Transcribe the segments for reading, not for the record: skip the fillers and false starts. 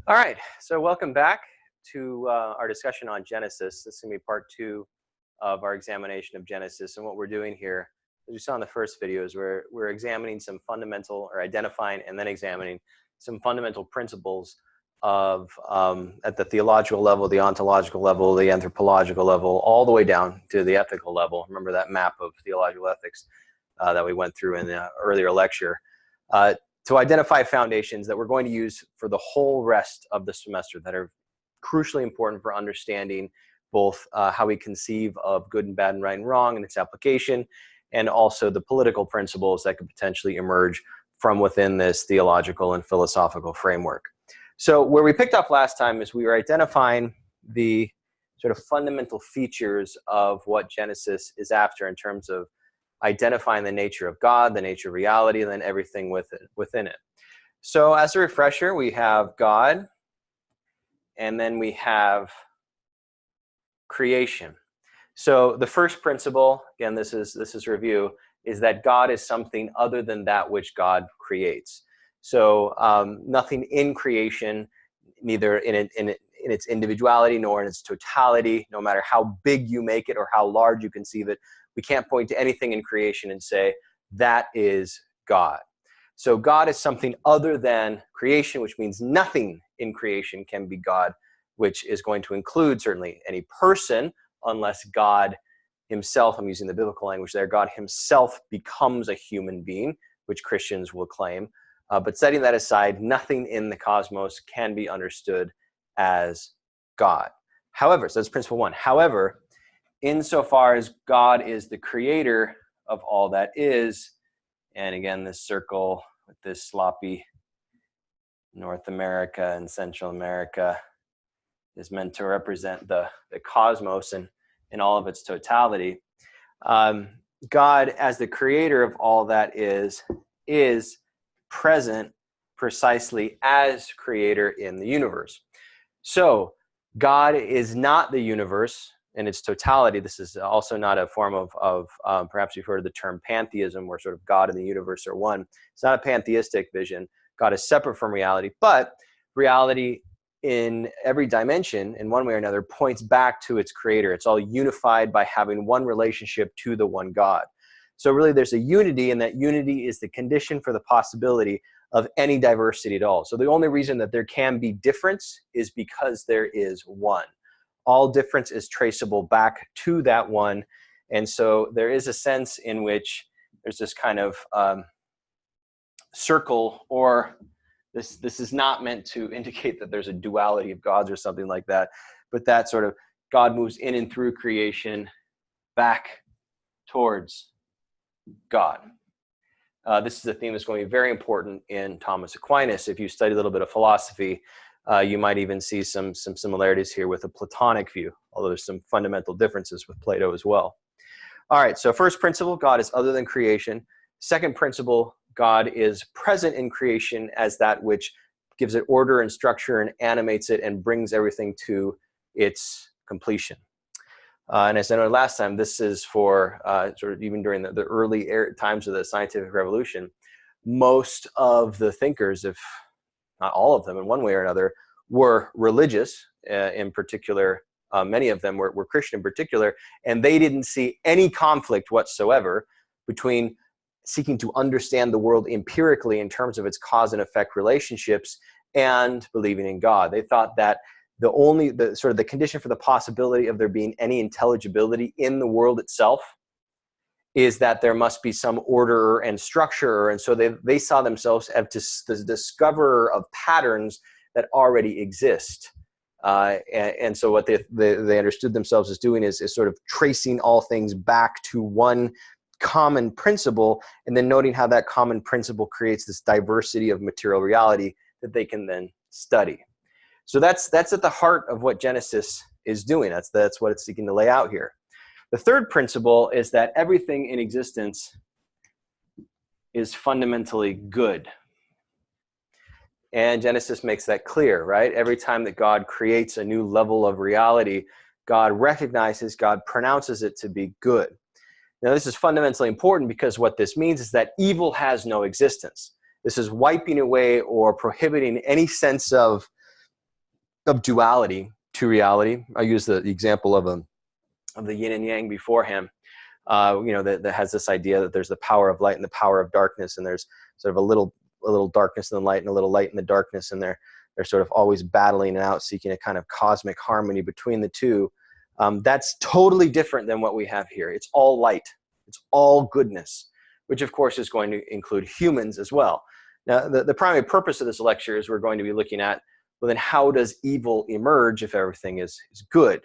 All right, so welcome back to our discussion on Genesis. This is going to be part 2 of our examination of Genesis. And what we're doing here, as you saw in the first video, is we're examining some fundamental, or identifying and then examining some fundamental principles of, at the theological level, the ontological level, the anthropological level, all the way down to the ethical level. Remember that map of theological ethics that we went through in the earlier lecture. To identify foundations that we're going to use for the whole rest of the semester that are crucially important for understanding both how we conceive of good and bad and right and wrong and its application, and also the political principles that could potentially emerge from within this theological and philosophical framework. So where we picked up last time is we were identifying the sort of fundamental features of what Genesis is after in terms of identifying the nature of God, the nature of reality, and then everything within it. So as a refresher, we have God, and then we have creation. So the first principle, again, this is review, is that God is something other than that which God creates. So nothing in creation, neither in its individuality nor in its totality, no matter how big you make it or how large you conceive it, we can't point to anything in creation and say, that is God. So God is something other than creation, which means nothing in creation can be God, which is going to include certainly any person, unless God himself, I'm using the biblical language there, God himself becomes a human being, which Christians will claim. But setting that aside, nothing in the cosmos can be understood as God. However, so that's principle 1. However, insofar as God is the creator of all that is, and again, this circle with this sloppy North America and Central America is meant to represent the cosmos and in all of its totality. God, as the creator of all that is present precisely as creator in the universe. So God is not the universe in its totality. This is also not a form of perhaps you've heard of the term pantheism, where sort of God and the universe are one. It's not a pantheistic vision. God is separate from reality, but reality in every dimension, in one way or another, points back to its creator. It's all unified by having one relationship to the one God. So really there's a unity, and that unity is the condition for the possibility of any diversity at all. So the only reason that there can be difference is because there is one. All difference is traceable back to that one. And so there is a sense in which there's this kind of circle, or this is not meant to indicate that there's a duality of gods or something like that, but that sort of God moves in and through creation back towards God. This is a theme that's going to be very important in Thomas Aquinas. If you study a little bit of philosophy, you might even see some similarities here with a Platonic view, although there's some fundamental differences with Plato as well. All right, so first principle, God is other than creation. Second principle, God is present in creation as that which gives it order and structure and animates it and brings everything to its completion. And as I noted last time, this is for sort of even during the early times of the scientific revolution, most of the thinkers, if not all of them in one way or another, were religious. In particular, many of them were Christian in particular, and they didn't see any conflict whatsoever between seeking to understand the world empirically in terms of its cause and effect relationships and believing in God. They thought that the condition for the possibility of there being any intelligibility in the world itself is that there must be some order and structure. And so they saw themselves as the discoverer of patterns that already exist. And so what they understood themselves as doing is sort of tracing all things back to one common principle, and then noting how that common principle creates this diversity of material reality that they can then study. So that's at the heart of what Genesis is doing. That's what it's seeking to lay out here. The third principle is that everything in existence is fundamentally good. And Genesis makes that clear, right? Every time that God creates a new level of reality, God recognizes, God pronounces it to be good. Now, this is fundamentally important because what this means is that evil has no existence. This is wiping away or prohibiting any sense of of duality to reality. I use the example of the yin and yang before him. That has this idea that there's the power of light and the power of darkness, and there's sort of a little darkness in the light and a little light in the darkness, and they're sort of always battling it out, seeking a kind of cosmic harmony between the two. That's totally different than what we have here. It's all light. It's all goodness, which of course is going to include humans as well. Now, the primary purpose of this lecture is we're going to be looking at, well, then how does evil emerge if everything is good?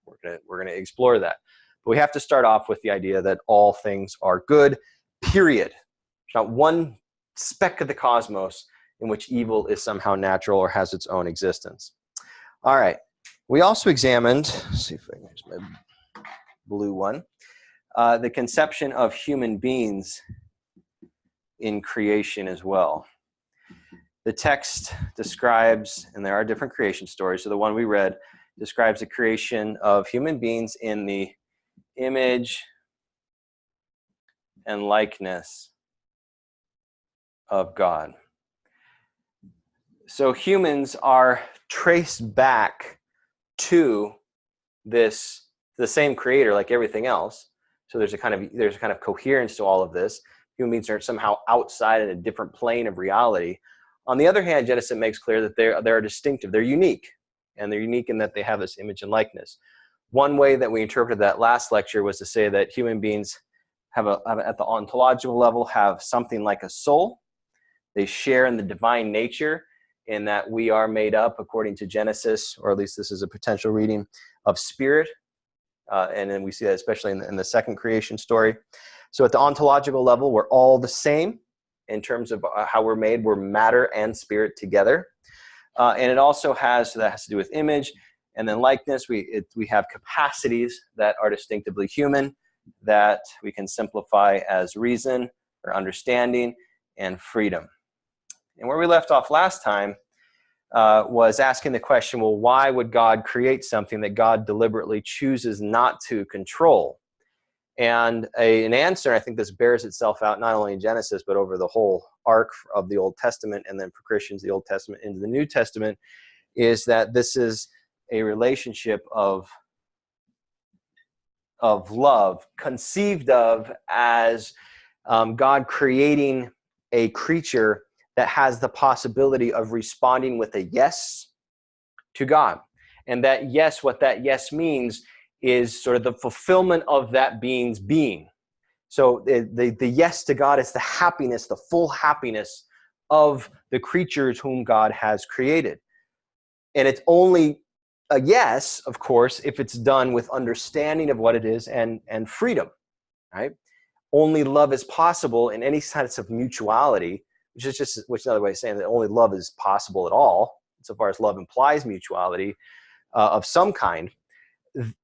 We're gonna explore that. But we have to start off with the idea that all things are good, period. There's not one speck of the cosmos in which evil is somehow natural or has its own existence. All right. We also examined, let's see if I can use my blue one, the conception of human beings in creation as well. The text describes, and there are different creation stories, so the one we read describes the creation of human beings in the image and likeness of God. So humans are traced back to the same creator like everything else. So there's a kind of coherence to all of this. Human beings are somehow outside in a different plane of reality. On the other hand, Genesis makes clear that they're distinctive, they're unique, and they're unique in that they have this image and likeness. One way that we interpreted that last lecture was to say that human beings have at the ontological level, have something like a soul. They share in the divine nature in that we are made up, according to Genesis, or at least this is a potential reading, of spirit. And then we see that especially in the second creation story. So at the ontological level, we're all the same in terms of how we're made. We're matter and spirit together. And it also has to do with image. And then likeness, we have capacities that are distinctively human that we can simplify as reason or understanding and freedom. And where we left off last time was asking the question, well, why would God create something that God deliberately chooses not to control? And an answer, I think this bears itself out not only in Genesis, but over the whole arc of the Old Testament, and then for Christians, the Old Testament into the New Testament, is that this is a relationship of love, conceived of as God creating a creature that has the possibility of responding with a yes to God. And that yes, what that yes means is sort of the fulfillment of that being's being. So the yes to God is the happiness, the full happiness of the creatures whom God has created. And it's only a yes, of course, if it's done with understanding of what it is and freedom, right? Only love is possible in any sense of mutuality, which is another way of saying that only love is possible at all, so far as love implies mutuality of some kind,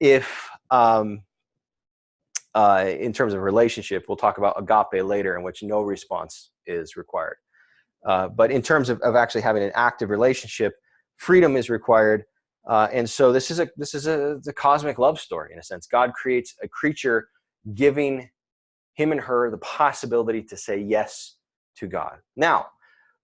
if in terms of relationship, we'll talk about agape later, in which no response is required. But in terms of actually having an active relationship, freedom is required. And so this is a cosmic love story in a sense. God creates a creature, giving him and her the possibility to say yes to God. Now,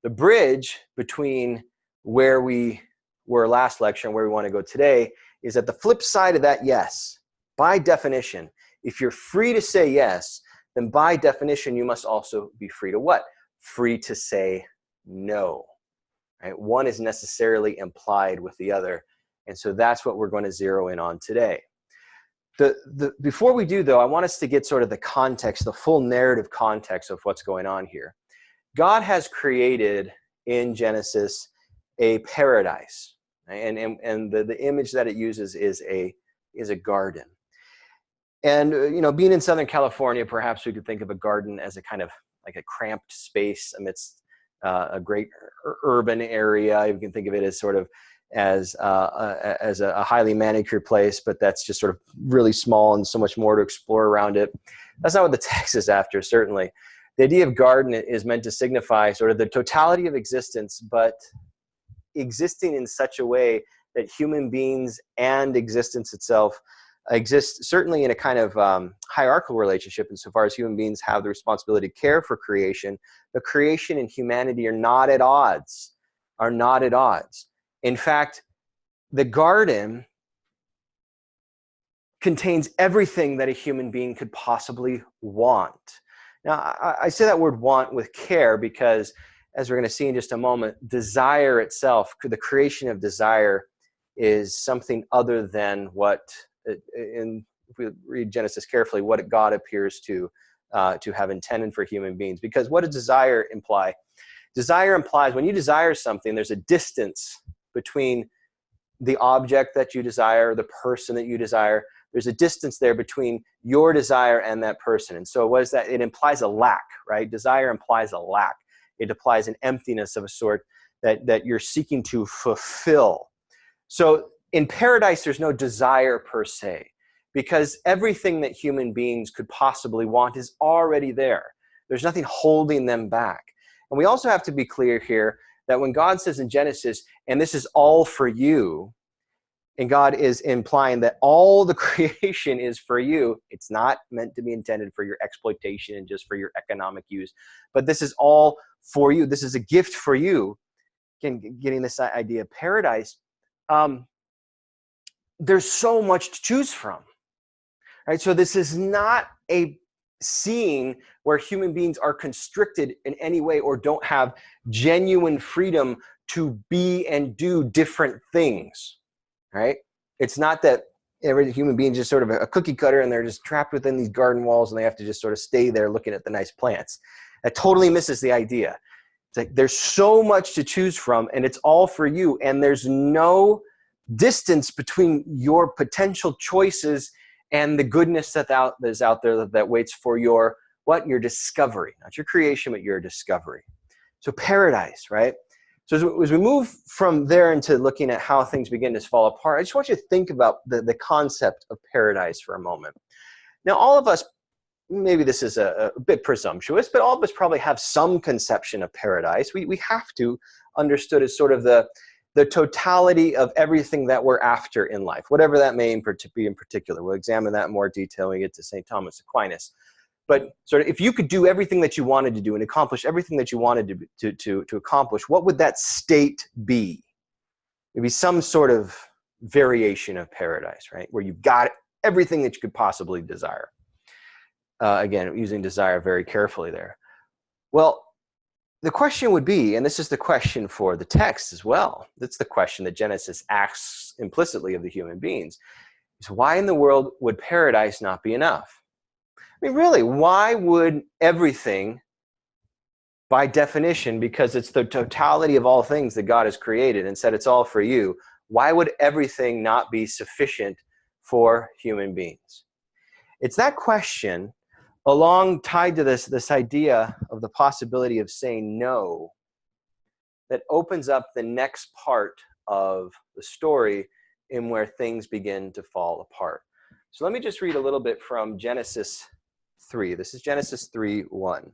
the bridge between where we were last lecture and where we want to go today is at the flip side of that yes. By definition, if you're free to say yes, then by definition, you must also be free to what? Free to say no. Right? One is necessarily implied with the other. And so that's what we're going to zero in on today. Before we do, though, I want us to get sort of the context, the full narrative context of what's going on here. God has created in Genesis a paradise, and the image that it uses is a garden. And being in Southern California, perhaps we could think of a garden as a kind of like a cramped space amidst a great urban area. You can think of it as sort of as a highly manicured place, but that's just sort of really small and so much more to explore around it. That's not what the text is after, certainly. The idea of garden is meant to signify sort of the totality of existence, but existing in such a way that human beings and existence itself exist certainly in a kind of hierarchical relationship insofar as human beings have the responsibility to care for creation. The creation and humanity are not at odds, In fact, the garden contains everything that a human being could possibly want. Now, I say that word want with care because, as we're going to see in just a moment, desire itself, the creation of desire, is something other than what, if we read Genesis carefully, what God appears to have intended for human beings. Because what does desire imply? Desire implies when you desire something, there's a distance between the object that you desire, the person that you desire. There's a distance there between your desire and that person. And so what is that? It implies a lack, right? Desire implies a lack. It implies an emptiness of a sort that you're seeking to fulfill. So in paradise, there's no desire per se, because everything that human beings could possibly want is already there. There's nothing holding them back. And we also have to be clear here that when God says in Genesis, and this is all for you, and God is implying that all the creation is for you, it's not meant to be intended for your exploitation and just for your economic use, but this is all for you. This is a gift for you. Again, getting this idea of paradise, there's so much to choose from, right? So this is not a scene where human beings are constricted in any way or don't have genuine freedom to be and do different things. Right? It's not that every human being is just sort of a cookie cutter and they're just trapped within these garden walls and they have to just sort of stay there looking at the nice plants. That totally misses the idea. It's like there's so much to choose from and it's all for you, and there's no distance between your potential choices and the goodness that is out there that waits for your discovery. Not your creation, but your discovery. So paradise, right? So as we move from there into looking at how things begin to fall apart, I just want you to think about the concept of paradise for a moment. Now, all of us, maybe this is a bit presumptuous, but all of us probably have some conception of paradise. We have to understood as sort of the totality of everything that we're after in life, whatever that may be in particular. We'll examine that in more detail when we get to St. Thomas Aquinas. But sort of, if you could do everything that you wanted to do and accomplish everything that you wanted to accomplish, what would that state be? It'd be some sort of variation of paradise, right? Where you've got everything that you could possibly desire. Again, using desire very carefully there. Well, the question would be, and this is the question for the text as well, that's the question that Genesis asks implicitly of the human beings, is why in the world would paradise not be enough? I mean, really, why would everything, by definition, because it's the totality of all things that God has created and said it's all for you, why would everything not be sufficient for human beings? It's that question, tied to this idea of the possibility of saying no, that opens up the next part of the story in where things begin to fall apart. So let me just read a little bit from Genesis 3. This is Genesis 3:1.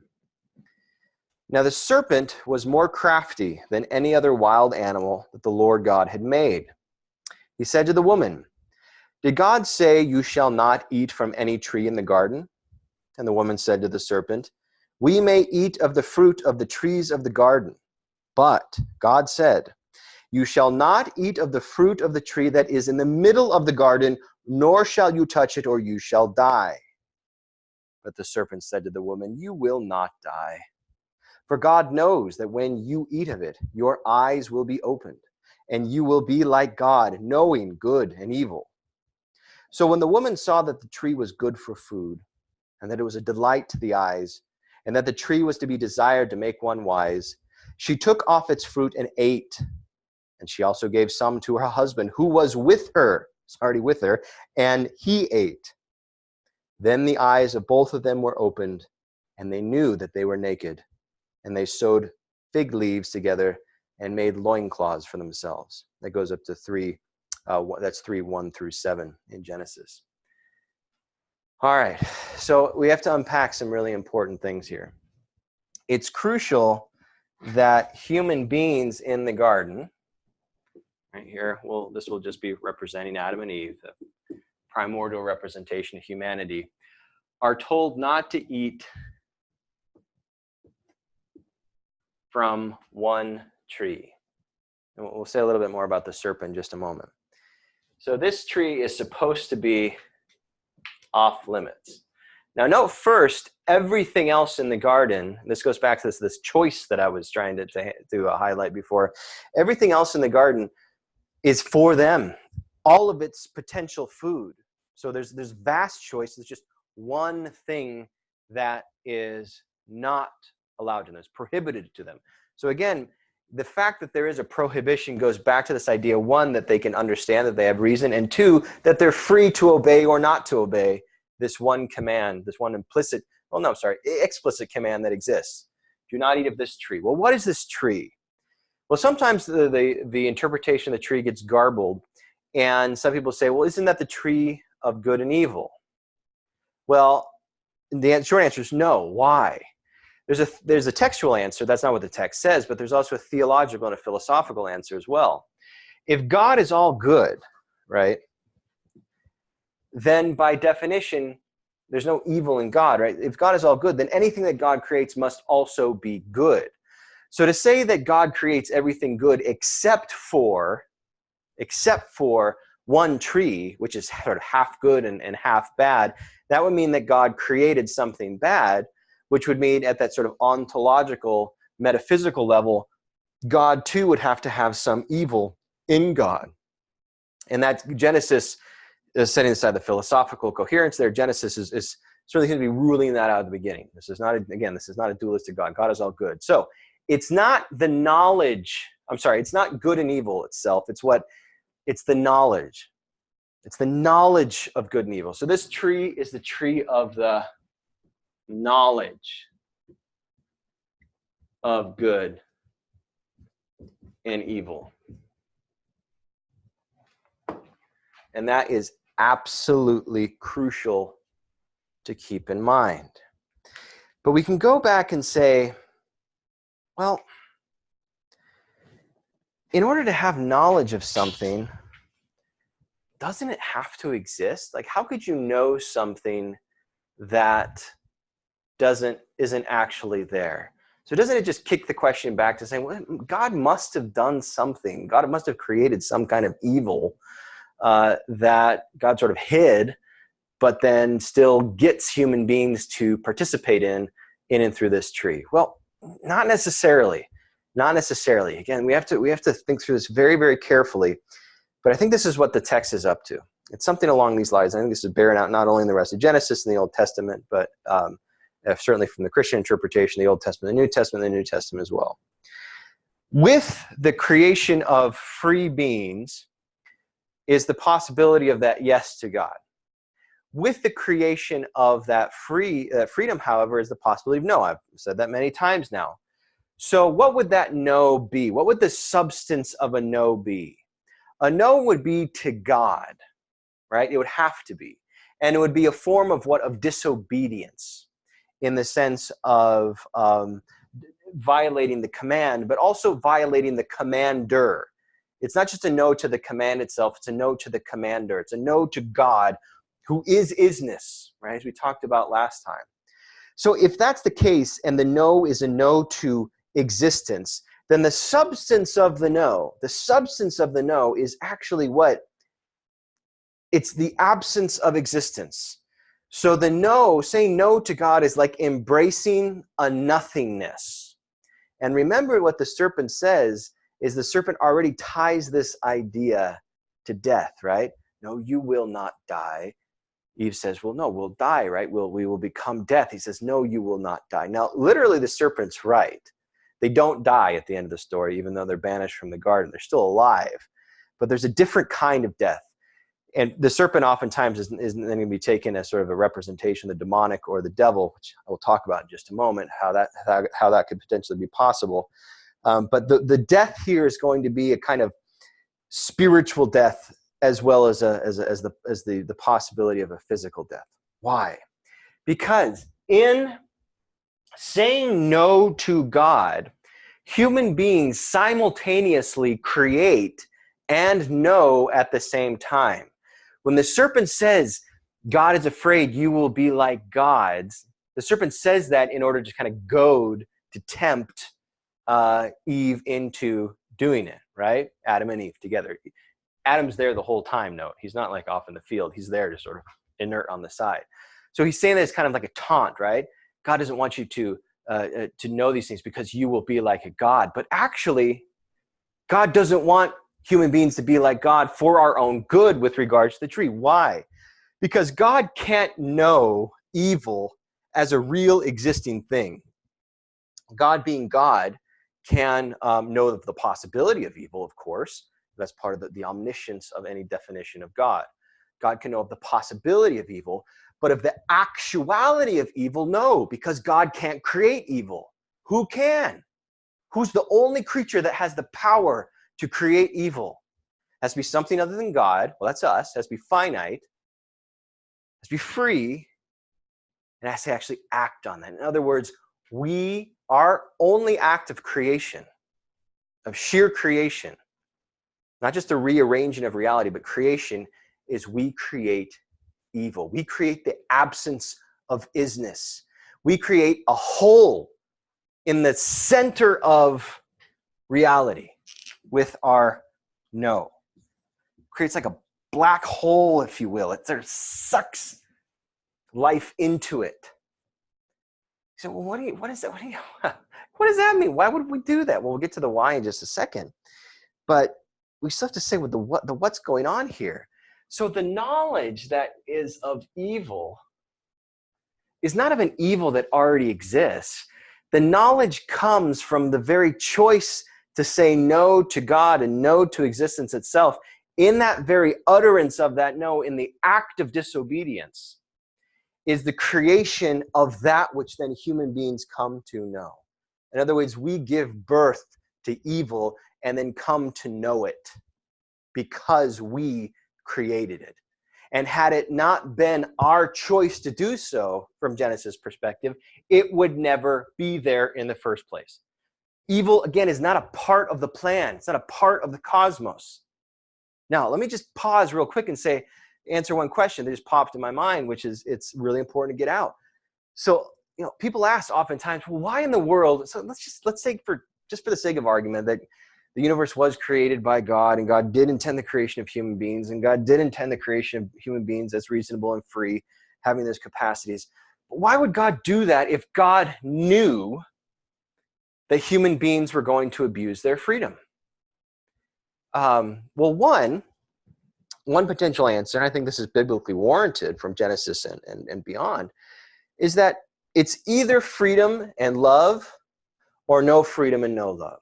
Now the serpent was more crafty than any other wild animal that the Lord God had made. He said to the woman, "Did God say you shall not eat from any tree in the garden?" And the woman said to the serpent, "We may eat of the fruit of the trees of the garden. But God said, you shall not eat of the fruit of the tree that is in the middle of the garden, nor shall you touch it, or you shall die." But the serpent said to the woman, "You will not die. For God knows that when you eat of it, your eyes will be opened, and you will be like God, knowing good and evil." So when the woman saw that the tree was good for food, and that it was a delight to the eyes, and that the tree was to be desired to make one wise, she took off its fruit and ate. And she also gave some to her husband, who was with her, and he ate. Then the eyes of both of them were opened, and they knew that they were naked. And they sewed fig leaves together and made loincloths for themselves. That goes up to 3, that's 3:1-7 in Genesis. All right, so we have to unpack some really important things here. It's crucial that human beings in the garden, right here, this will just be representing Adam and Eve, the primordial representation of humanity, are told not to eat from one tree. And we'll say a little bit more about the serpent in just a moment. So this tree is supposed to be off limits. Now note first, everything else in the garden, this goes back to this choice that I was trying to highlight before. Everything else in the garden is for them. All of its potential food. So there's vast choice. There's just one thing that is not allowed to them, is prohibited to them. So again, the fact that there is a prohibition goes back to this idea, one, that they can understand that they have reason, and two, that they're free to obey or not to obey this one command, this one explicit command that exists. Do not eat of this tree. Well, what is this tree? Well, sometimes the interpretation of the tree gets garbled, and some people say, well, isn't that the tree of good and evil? Well, the short answer is no. Why? There's a textual answer. That's not what the text says, but there's also a theological and a philosophical answer as well. If God is all good, right, then by definition, there's no evil in God, right? If God is all good, then anything that God creates must also be good. So to say that God creates everything good except for one tree, which is sort of half good and half bad, that would mean that God created something bad, which would mean at that sort of ontological, metaphysical level, God too would have to have some evil in God. And that Genesis is setting aside the philosophical coherence there. Genesis is certainly going to be ruling that out at the beginning. This is not a dualistic God. God is all good. So it's not the knowledge, it's not good and evil itself. It's the knowledge. It's the knowledge of good and evil. So this tree is the tree of the knowledge of good and evil. And that is absolutely crucial to keep in mind. But we can go back and say, well, in order to have knowledge of something, doesn't it have to exist? Like, how could you know something that isn't actually there? So doesn't it just kick the question back to saying, well, God must have done something. God must have created some kind of evil that God sort of hid, but then still gets human beings to participate in and through this tree. Well, not necessarily. Not necessarily. Again, we have to think through this very, very carefully. But I think this is what the text is up to. It's something along these lines. I think this is bearing out not only in the rest of Genesis and the Old Testament, but certainly from the Christian interpretation, the Old Testament, the New Testament as well. With the creation of free beings is the possibility of that yes to God. With the creation of that freedom, however, is the possibility of no. I've said that many times now. So what would that no be? What would the substance of a no be? A no would be to God, right? It would have to be. And it would be a form of of disobedience in the sense of violating the command, but also violating the commander. It's not just a no to the command itself, it's a no to the commander. It's a no to God, who is isness, right? As we talked about last time. So if that's the case, and the no is a no to existence, then the substance of the no is actually what? It's the absence of existence. So the no, saying no to God, is like embracing a nothingness. And remember what the serpent says is the serpent already ties this idea to death, right? No, you will not die. Eve says, well, no, we'll die, right? We will become death. He says, no, you will not die. Now, literally, the serpent's right. They don't die at the end of the story, even though they're banished from the garden. They're still alive. But there's a different kind of death. And the serpent oftentimes isn't then going to be taken as sort of a representation of the demonic or the devil, which I will talk about in just a moment, how that could potentially be possible. But the death here is going to be a kind of spiritual death, as well as the possibility of a physical death. Why? Because in saying no to God, human beings simultaneously create and know at the same time. When the serpent says, God is afraid you will be like gods, the serpent says that in order to kind of goad, to tempt Eve into doing it, right? Adam and Eve together. Adam's there the whole time, note. He's not like off in the field. He's there just sort of inert on the side. So he's saying that it's kind of like a taunt, right? God doesn't want you to know these things because you will be like a God. But actually, God doesn't want human beings to be like God for our own good with regards to the tree. Why? Because God can't know evil as a real existing thing. God being God can know of the possibility of evil, of course. That's part of the omniscience of any definition of God. God can know of the possibility of evil, but of the actuality of evil, no, because God can't create evil. Who can? Who's the only creature that has the power to create evil? It has to be something other than God. Well, that's us. It has to be finite. It has to be free. And it has to actually act on that. In other words, our only act of creation, of sheer creation, not just a rearranging of reality, but creation, is we create evil. We create the absence of isness. We create a hole in the center of reality with our no. It creates like a black hole, if you will. It sort of sucks life into it. So, well, what does that mean? Why would we do that? Well, we'll get to the why in just a second. But we still have to say with the what's going on here. So the knowledge that is of evil is not of an evil that already exists. The knowledge comes from the very choice to say no to God and no to existence itself. In that very utterance of that no, in the act of disobedience, is the creation of that which then human beings come to know. In other words, we give birth to evil and then come to know it because we created it. And had it not been our choice to do so, from Genesis' perspective, it would never be there in the first place. Evil, again, is not a part of the plan. It's not a part of the cosmos. Now, let me just pause real quick and answer one question that just popped in my mind, which is, it's really important to get out. So, people ask oftentimes, well, why in the world? So let's say just for the sake of argument that the universe was created by God, and God did intend the creation of human beings, and God did intend the creation of human beings that's reasonable and free, having those capacities. But why would God do that if God knew that human beings were going to abuse their freedom? Well, one potential answer, and I think this is biblically warranted from Genesis and beyond, is that it's either freedom and love or no freedom and no love.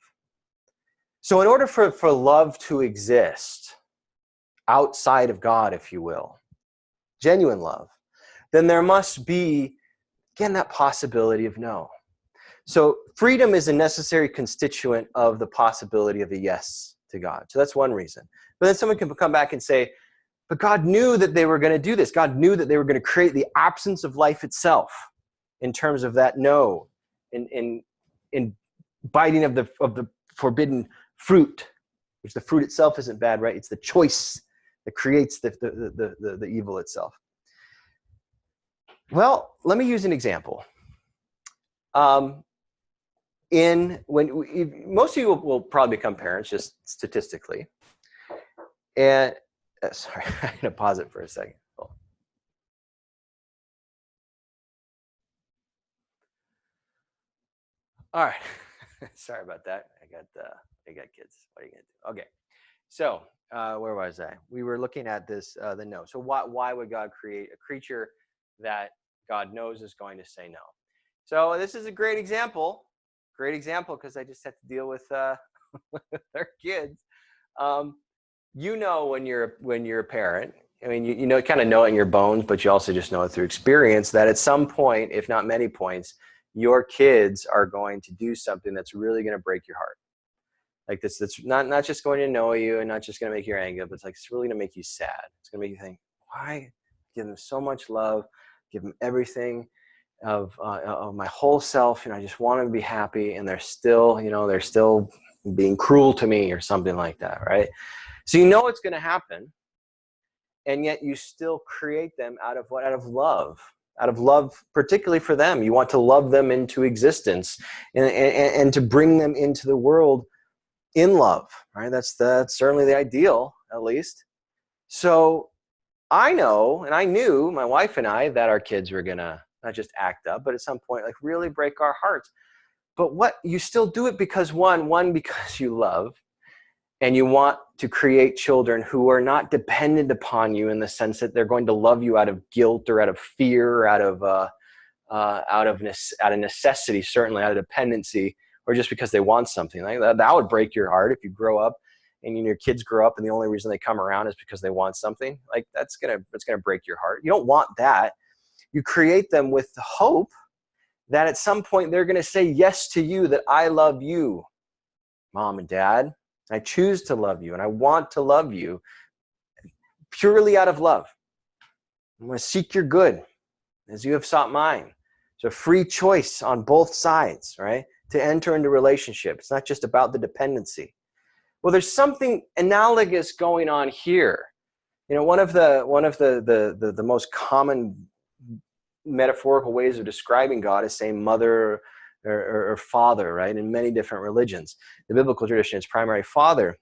So in order for love to exist outside of God, if you will, genuine love, then there must be, again, that possibility of no. So freedom is a necessary constituent of the possibility of a yes to God. So that's one reason. But then someone can come back and say, but God knew that they were going to do this. God knew that they were going to create the absence of life itself in terms of that no, in biting of the forbidden fruit, which the fruit itself isn't bad, right? It's the choice that creates the evil itself. Well, let me use an example. Most of you will probably become parents, just statistically. And sorry, I'm going to pause it for a second. Oh. All right. Sorry about that. I got kids. What are you going to do? Okay. So where was I? We were looking at this, the no. So why would God create a creature that God knows is going to say no? So this is a great example because I just had to deal with their kids. When you're a parent, I mean, you kind of know it in your bones, but you also just know it through experience that at some point, if not many points, your kids are going to do something that's really going to break your heart. Like this, that's not just going to annoy you and not just going to make you angry, but it's really going to make you sad. It's going to make you think, why give them so much love, give them everything of my whole self, I just want them to be happy, and they're still being cruel to me or something like that, right? So it's going to happen, and yet you still create them out of what? Out of love, particularly for them. You want to love them into existence and to bring them into the world in love, right? That's certainly the ideal. at least. So I know, and I knew, my wife and I, that our kids were gonna not just act up, but at some point, like, really break our hearts. But what, you still do it because one, because you love, and you want to create children who are not dependent upon you in the sense that they're going to love you out of guilt or out of fear or out of necessity, certainly out of dependency, or just because they want something. Like that would break your heart if you grow up and your kids grow up and the only reason they come around is because they want something. Like that's gonna break your heart. You don't want that. You create them with the hope that at some point they're gonna say yes to you, that I love you, Mom and Dad. I choose to love you and I want to love you purely out of love. I'm going to seek your good as you have sought mine. So free choice on both sides, right? To enter into relationship. It's not just about the dependency. Well, there's something analogous going on here. You know, one of the most common metaphorical ways of describing God is saying mother or father, right? In many different religions. The biblical tradition is primary father.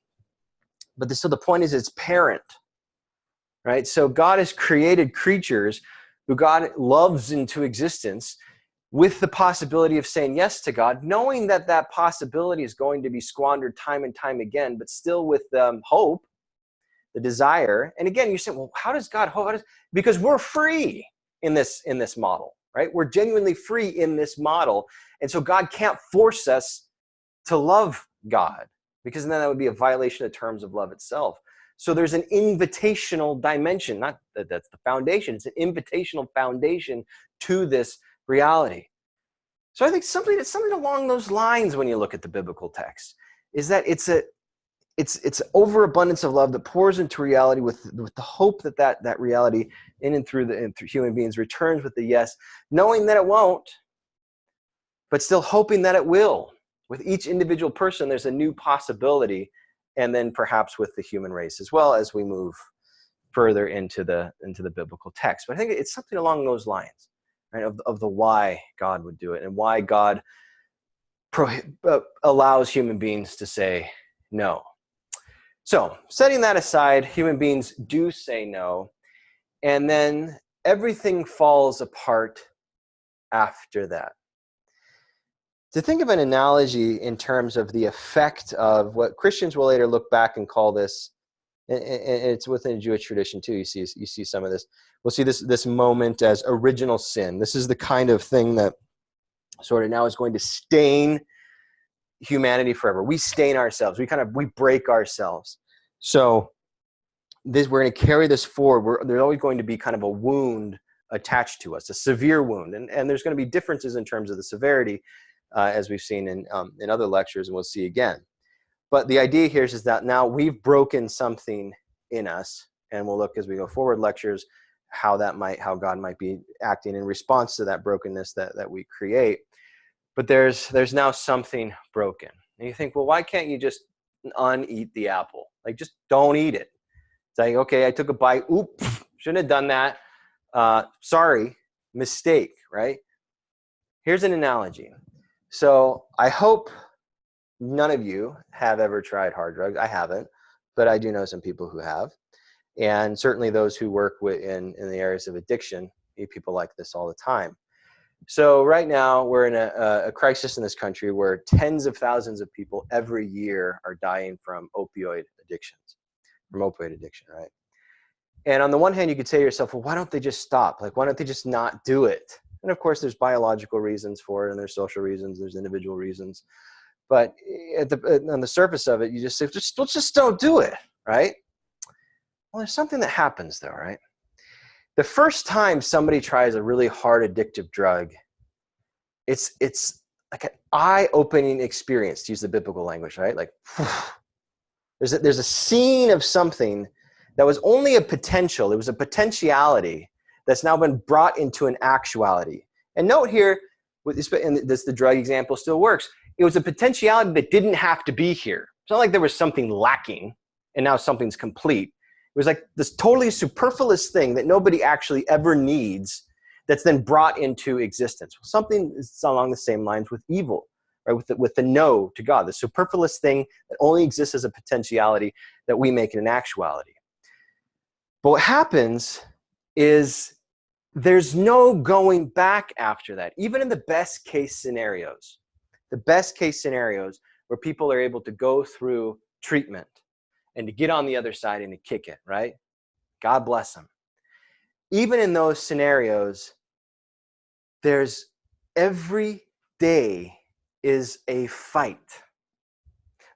But so the point is it's parent, right? So God has created creatures who God loves into existence with the possibility of saying yes to God, knowing that that possibility is going to be squandered time and time again, but still with hope, the desire. And again, you say, well, how does God hope? Because we're free in this model, right? We're genuinely free in this model. And so God can't force us to love God, because then that would be a violation of terms of love itself. So there's an invitational dimension, not that that's the foundation, it's an invitational foundation to this reality. So I think something along those lines when you look at the biblical text is that it's overabundance of love that pours into reality with the hope that reality in and through human beings returns with the yes, knowing that it won't, but still hoping that it will. With each individual person, there's a new possibility, and then perhaps with the human race as well as we move further into the biblical text. But I think it's something along those lines, right, of the why God would do it and why God allows human beings to say no. So setting that aside, human beings do say no, and then everything falls apart after that. To think of an analogy in terms of the effect of what Christians will later look back and call this, and it's within the Jewish tradition too, you see some of this. We'll see this moment as original sin. This is the kind of thing that sort of now is going to stain humanity forever. We stain ourselves. We break ourselves. So we're going to carry this forward. There's always going to be kind of a wound attached to us, a severe wound, and there's going to be differences in terms of the severity, as we've seen in other lectures, and we'll see again. But the idea here is that now we've broken something in us, and we'll look as we go forward lectures how God might be acting in response to that brokenness that we create. But there's now something broken, and you think, well, why can't you just uneat the apple? Like, just don't eat it. It's like, okay, I took a bite. Oops, shouldn't have done that. Sorry, mistake, right? Here's an analogy. So I hope none of you have ever tried hard drugs. I haven't, but I do know some people who have. And certainly those who work in the areas of addiction meet people like this all the time. So right now we're in a crisis in this country where tens of thousands of people every year are dying from opioid addiction, right? And on the one hand, you could say to yourself, well, why don't they just stop? Like, why don't they just not do it? And of course, there's biological reasons for it, and there's social reasons, there's individual reasons. But on the surface of it, you just say, let's just don't do it, right? Well, there's something that happens though, right? The first time somebody tries a really hard addictive drug, it's like an eye-opening experience, to use the biblical language, right? Like, there's a scene of something that was only a potential. It was a potentiality that's now been brought into an actuality. And note here, and the drug example still works, it was a potentiality that didn't have to be here. It's not like there was something lacking and now something's complete. It was like this totally superfluous thing that nobody actually ever needs that's then brought into existence. Something is along the same lines with evil. right? With the no to God, the superfluous thing that only exists as a potentiality that we make it an actuality. But what happens is there's no going back after that, even in the best case scenarios. The best case scenarios where people are able to go through treatment and to get on the other side and to kick it, right? God bless them. Even in those scenarios, there's every day is a fight.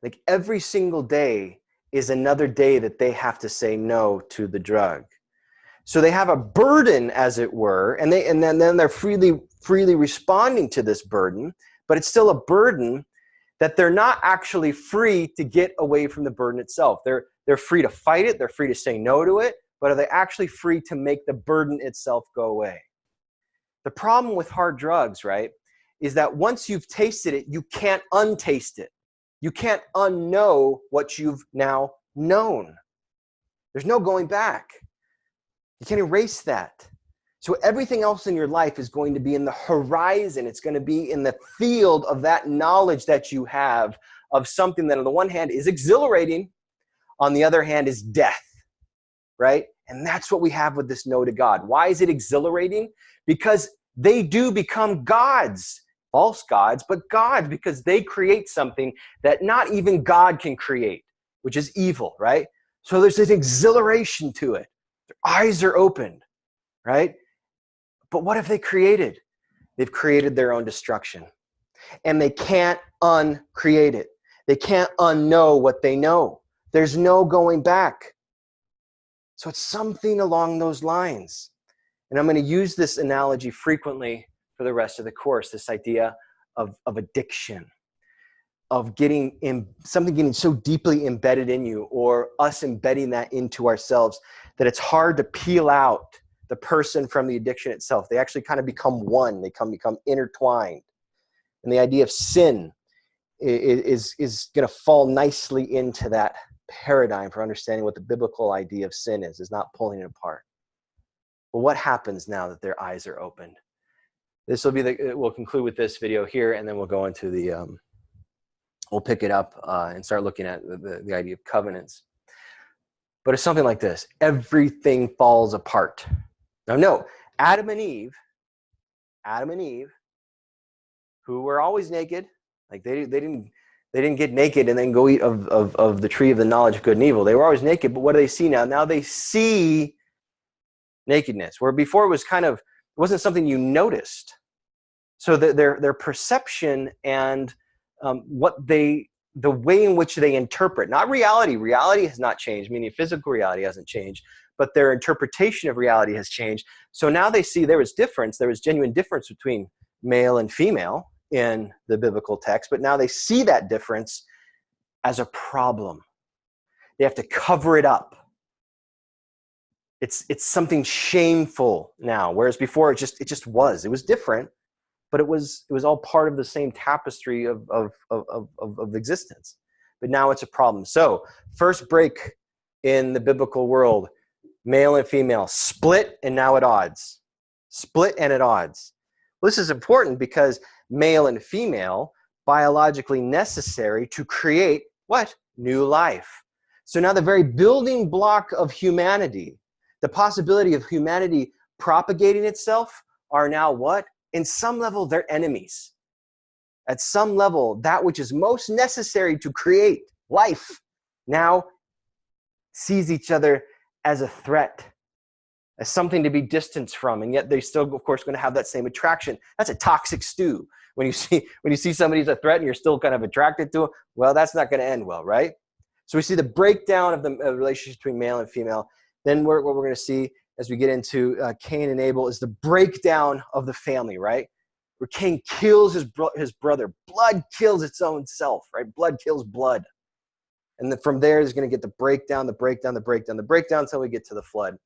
Like every single day is another day that they have to say no to the drug. So they have a burden, as it were, and then they're freely responding to this burden, but it's still a burden that they're not actually free to get away from the burden itself. They're free to fight it, they're free to say no to it, but are they actually free to make the burden itself go away? The problem with hard drugs, right, is that once you've tasted it, you can't untaste it. You can't unknow what you've now known. There's no going back. You can't erase that. So everything else in your life is going to be in the horizon. It's going to be in the field of that knowledge that you have of something that on the one hand is exhilarating, on the other hand is death, right? And that's what we have with this no to God. Why is it exhilarating? Because they do become gods, false gods, but gods, because they create something that not even God can create, which is evil, right? So there's this exhilaration to it. Their eyes are opened, right? But what have they created? They've created their own destruction. And they can't uncreate it. They can't unknow what they know. There's no going back. So it's something along those lines. And I'm going to use this analogy frequently for the rest of the course, this idea of addiction, of something getting so deeply embedded in you, or us embedding that into ourselves that it's hard to peel out the person from the addiction itself. They actually kind of become one. They become intertwined. And the idea of sin is going to fall nicely into that paradigm for understanding what the biblical idea of sin is not pulling it apart. Well, what happens now that their eyes are opened? We'll conclude with this video here, and then we'll go into we'll pick it up and start looking at the idea of covenants. But it's something like this. Everything falls apart. Now, no, Adam and Eve, who were always naked, like they didn't get naked and then go eat of the tree of the knowledge of good and evil. They were always naked, but what do they see now? Now they see nakedness, where before it wasn't something you noticed. So their perception and the way in which they interpret, not reality. Reality has not changed, meaning physical reality hasn't changed, but their interpretation of reality has changed. So now they see there was genuine difference between male and female in the biblical text, but now they see that difference as a problem. They have to cover it up. It's something shameful now, whereas before it was different, but it was all part of the same tapestry of existence. But now it's a problem. So first break in the biblical world, male and female split and now at odds. Split and at odds. Well, this is important because male and female, biologically necessary to create what? New life. So now the very building block of humanity, the possibility of humanity propagating itself, are now what? In some level, they're enemies. At some level, that which is most necessary to create life now sees each other as a threat, as something to be distanced from, and yet they're still, of course, going to have that same attraction. That's a toxic stew. When you see somebody as a threat and you're still kind of attracted to them, well, that's not going to end well, right? So we see the breakdown of the relationship between male and female. Then what we're going to see as we get into Cain and Abel is the breakdown of the family, right? Where Cain kills his brother. Blood kills its own self, right? Blood kills blood. And then from there is going to get the breakdown until we get to the flood.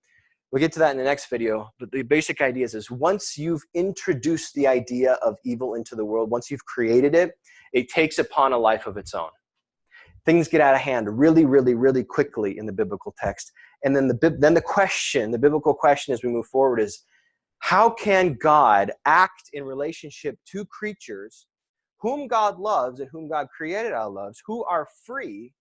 We'll get to that in the next video. But the basic idea is once you've introduced the idea of evil into the world, once you've created it, it takes upon a life of its own. Things get out of hand really, really, really quickly in the biblical text. And then the biblical question as we move forward is, how can God act in relationship to creatures whom God loves and whom God created out of loves, who are free,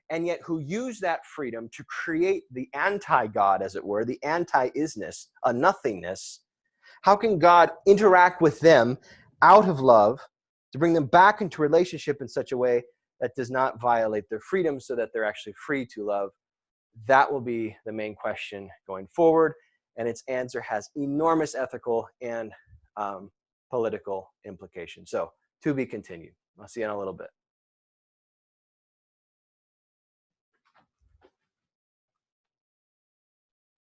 and yet who use that freedom to create the anti-God, as it were, the anti-isness, a nothingness. How can God interact with them out of love to bring them back into relationship in such a way that does not violate their freedom so that they're actually free to love? That will be the main question going forward, and its answer has enormous ethical and political implications. So, to be continued. I'll see you in a little bit.